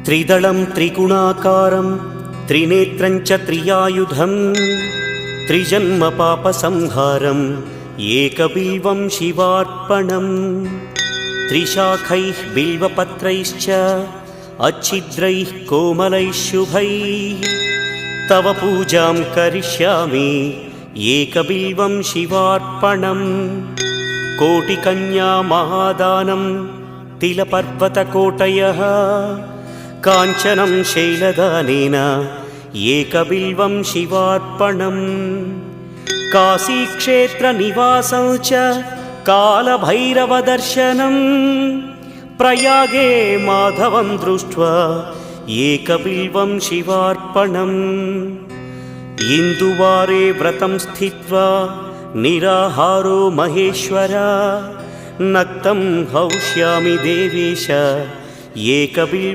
त्रिदलं त्रिगुणाकारं त्रिनेत्रं च त्रियायुधं त्रिजन्म पापसंहारं एकबिल्वं शिवार्पणम् त्रिशाखैः बिल्वपत्रैश्च अच्छिद्रैः कोमलैः शुभैः तव पूजां करिष्यामि एकबिल्वं शिवार्पणम् कोटिकन्या महादानं तिलपर्वतकोटयः काञ्चनं शैलदानेन एकबिल्वं शिवार्पणम् काशीक्षेत्रनिवासं च कालभैरवदर्शनं प्रयागे माधवं दृष्ट्वा एकबिल्वं शिवार्पणम् इन्दुवारे व्रतं स्थित्वा निराहारो महेश्वर नक्तं हौष्यामि देवेश एकबिल्वं